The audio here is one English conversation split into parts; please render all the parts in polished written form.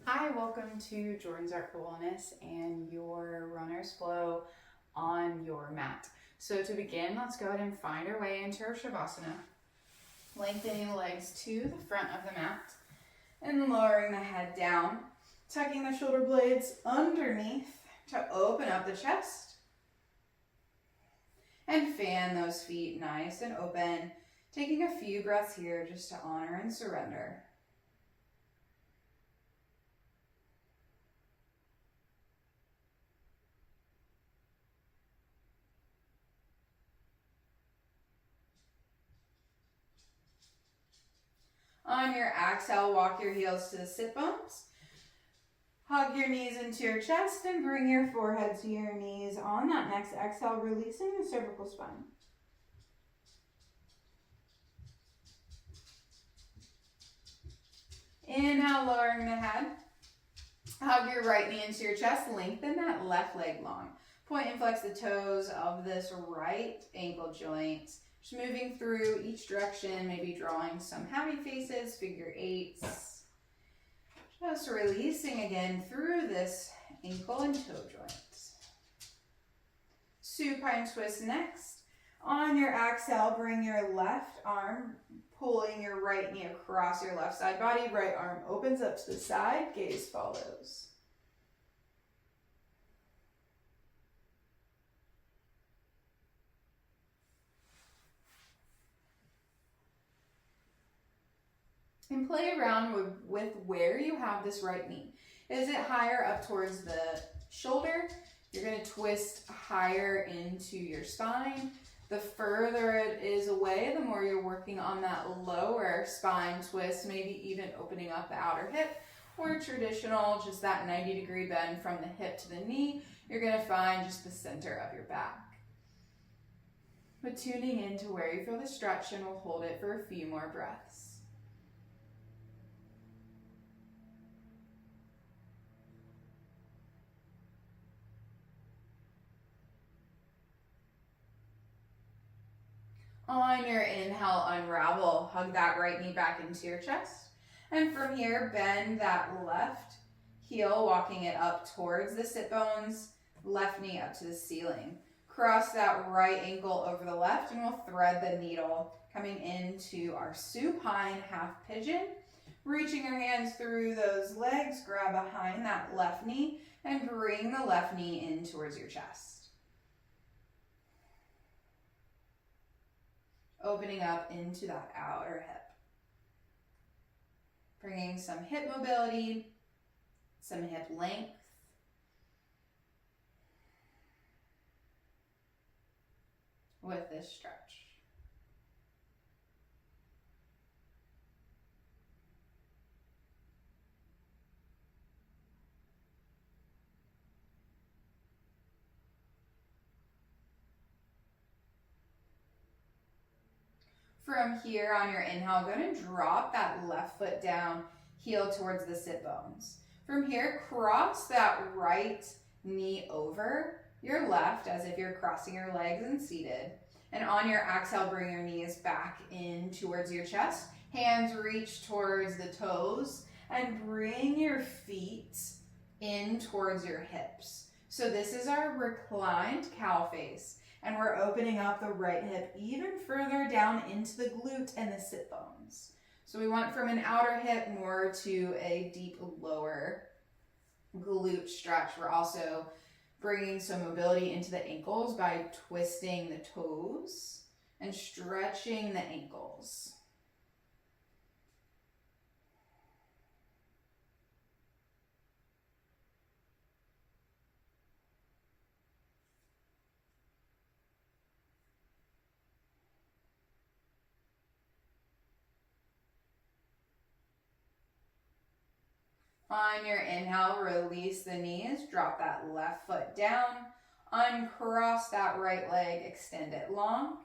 Hi, welcome to Jordan's Art for Wellness and your runner's flow on your mat. So to begin, let's go ahead and find our way into our Shavasana. Lengthening the legs to the front of the mat and lowering the head down, tucking the shoulder blades underneath to open up the chest and fan those feet nice and open. Taking a few breaths here just to honor and surrender. On your exhale, walk your heels to the sit bones. Hug your knees into your chest and bring your forehead to your knees. On that next exhale, releasing the cervical spine. Inhale, lowering the head. Hug your right knee into your chest. Lengthen that left leg long. Point and flex the toes of this right ankle joint. Just moving through each direction, maybe drawing some happy faces, figure eights. Just releasing again through this ankle and toe joint. Supine twist next. On your exhale, bring your left arm, pulling your right knee across your left side body. Right arm opens up to the side, gaze follows. And play around with where you have this right knee. Is it higher up towards the shoulder? You're going to twist higher into your spine. The further it is away, the more you're working on that lower spine twist, maybe even opening up the outer hip, or traditional, just that 90-degree bend from the hip to the knee. You're going to find just the center of your back. But tuning into where you feel the stretch, and we'll hold it for a few more breaths. On your inhale, unravel. Hug that right knee back into your chest. And from here, bend that left heel, walking it up towards the sit bones, left knee up to the ceiling. Cross that right ankle over the left, and we'll thread the needle, coming into our supine half pigeon. Reaching your hands through those legs, grab behind that left knee, and bring the left knee in towards your chest. Opening up into that outer hip. Bringing some hip mobility, some hip length. With this stretch. From here, on your inhale, go to drop that left foot down, heel towards the sit bones. From here, cross that right knee over your left as if you're crossing your legs and seated. And on your exhale, bring your knees back in towards your chest. Hands reach towards the toes and bring your feet in towards your hips. So this is our reclined cow face. And we're opening up the right hip even further down into the glute and the sit bones. So we went from an outer hip more to a deep lower glute stretch. We're also bringing some mobility into the ankles by twisting the toes and stretching the ankles. On your inhale, release the knees, drop that left foot down, uncross that right leg, extend it long.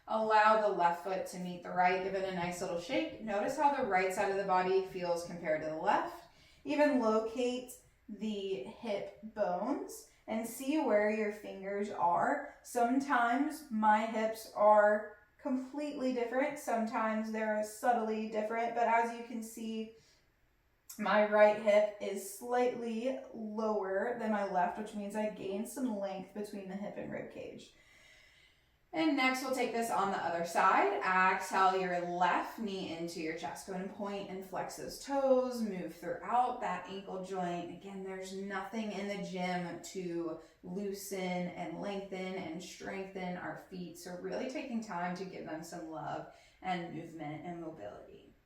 Allow the left foot to meet the right, give it a nice little shake. Notice how the right side of the body feels compared to the left. Even locate the hip bones and see where your fingers are. Sometimes my hips are completely different. Sometimes they're subtly different, but as you can see, My right hip is slightly lower than my left, which means I gain some length between the hip and rib cage. And next we'll take this on the other side. Exhale your left knee into your chest. Go ahead and point and flex those toes. Move throughout that ankle joint. Again, there's nothing in the gym to loosen and lengthen and strengthen our feet. So really taking time to give them some love and movement and mobility.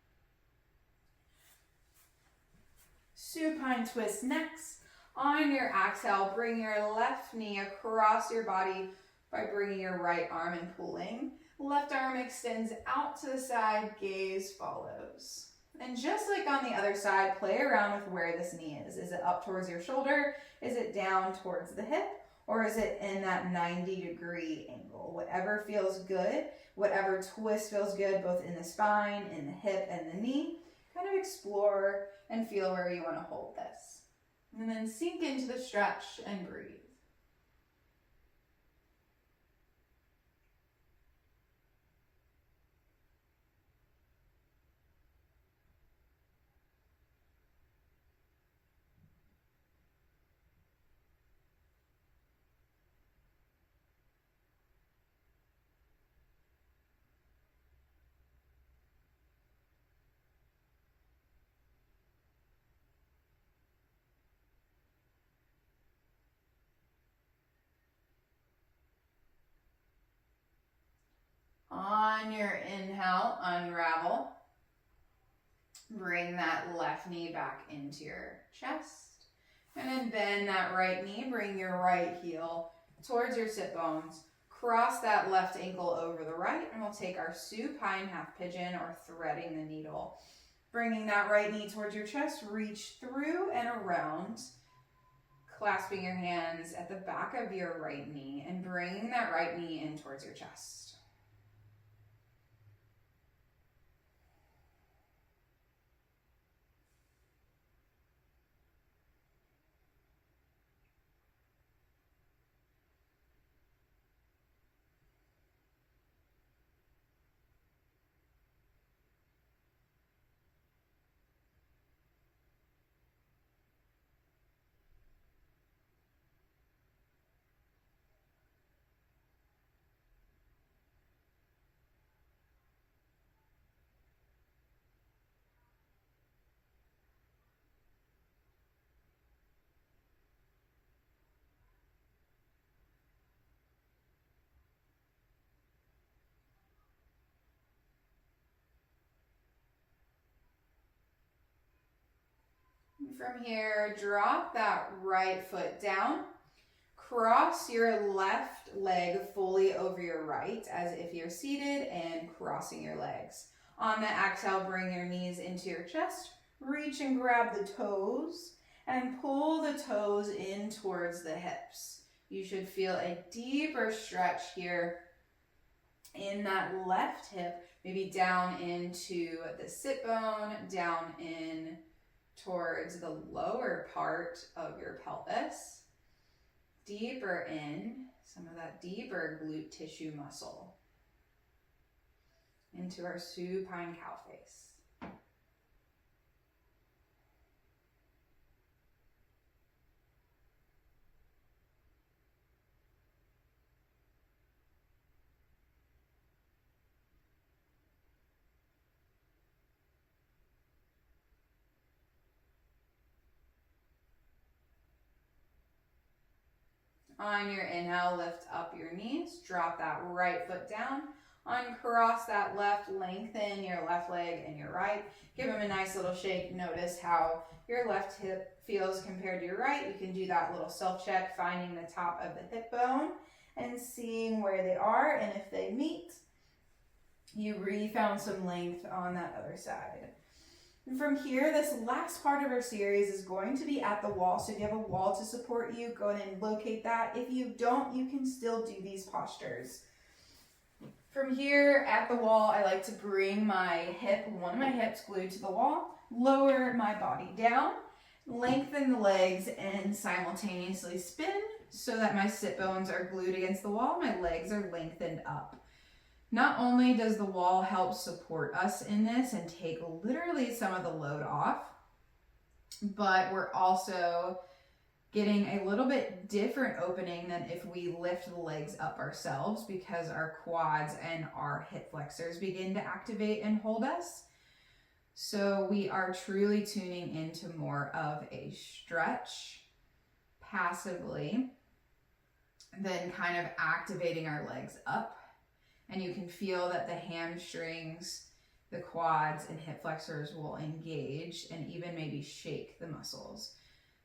Supine twist next. On your exhale, bring your left knee across your body by bringing your right arm and pulling. Left arm extends out to the side, gaze follows. And just like on the other side, play around with where this knee is. Is it up towards your shoulder? Is it down towards the hip? Or is it in that 90-degree angle? Whatever feels good, whatever twist feels good, both in the spine, in the hip, and the knee. Kind of explore and feel where you want to hold this. And then sink into the stretch and breathe. On your inhale, unravel. Bring that left knee back into your chest. And then bend that right knee. Bring your right heel towards your sit bones. Cross that left ankle over the right. And we'll take our supine half pigeon or threading the needle. Bringing that right knee towards your chest. Reach through and around. Clasping your hands at the back of your right knee. And bringing that right knee in towards your chest. From here, drop that right foot down. Cross your left leg fully over your right as if you're seated and crossing your legs. On the exhale, bring your knees into your chest. Reach and grab the toes and pull the toes in towards the hips. You should feel a deeper stretch here in that left hip, maybe down into the sit bone, down in towards the lower part of your pelvis, deeper in some of that deeper glute tissue muscle into our supine cow face. On your inhale, lift up your knees, drop that right foot down, uncross that left, lengthen your left leg and your right. Give them a nice little shake. Notice how your left hip feels compared to your right. You can do that little self-check, finding the top of the hip bone and seeing where they are, and if they meet, you really found some length on that other side. And from here, this last part of our series is going to be at the wall. So if you have a wall to support you, go ahead and locate that. If you don't, you can still do these postures. From here at the wall, I like to bring one of my hips glued to the wall, lower my body down, lengthen the legs, and simultaneously spin so that my sit bones are glued against the wall, my legs are lengthened up. Not only does the wall help support us in this and take literally some of the load off, but we're also getting a little bit different opening than if we lift the legs up ourselves, because our quads and our hip flexors begin to activate and hold us. So we are truly tuning into more of a stretch passively, then kind of activating our legs up. And you can feel that the hamstrings, the quads, and hip flexors will engage and even maybe shake the muscles.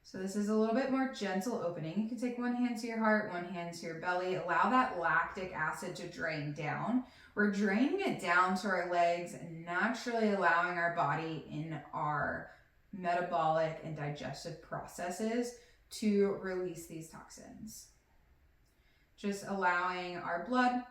So this is a little bit more gentle opening. You can take one hand to your heart, one hand to your belly. Allow that lactic acid to drain down. We're draining it down to our legs, naturally allowing our body in our metabolic and digestive processes to release these toxins. Just allowing our blood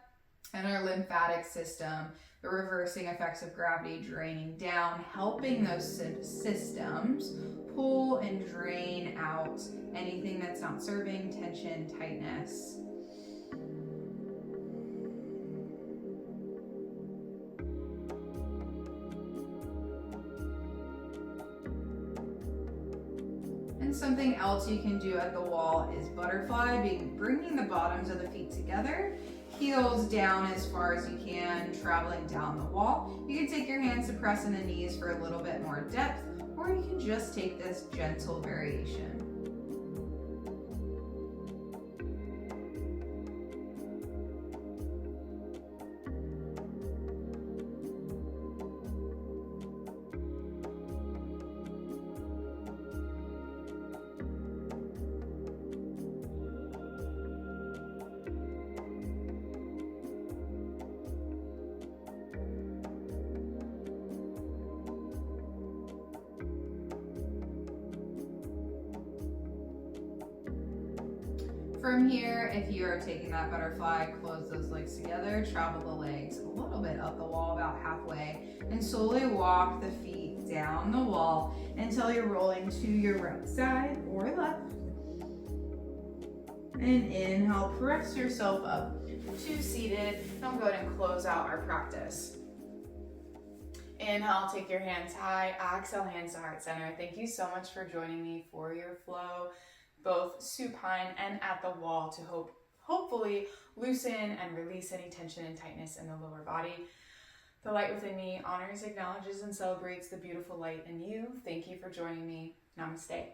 and our lymphatic system, the reversing effects of gravity, draining down, helping those systems pull and drain out anything that's not serving, tension, tightness. And something else you can do at the wall is butterfly, bringing the bottoms of the feet together, heels down as far as you can, traveling down the wall. You can take your hands to press in the knees for a little bit more depth, or you can just take this gentle variation. From here, if you are taking that butterfly, close those legs together, travel the legs a little bit up the wall, about halfway, and slowly walk the feet down the wall until you're rolling to your right side or left. And inhale, press yourself up to seated. Now go ahead and close out our practice. Inhale, take your hands high. Exhale, hands to heart center. Thank you so much for joining me for your flow, both supine and at the wall, to hopefully loosen and release any tension and tightness in the lower body. The light within me honors, acknowledges, and celebrates the beautiful light in you. Thank you for joining me. Namaste.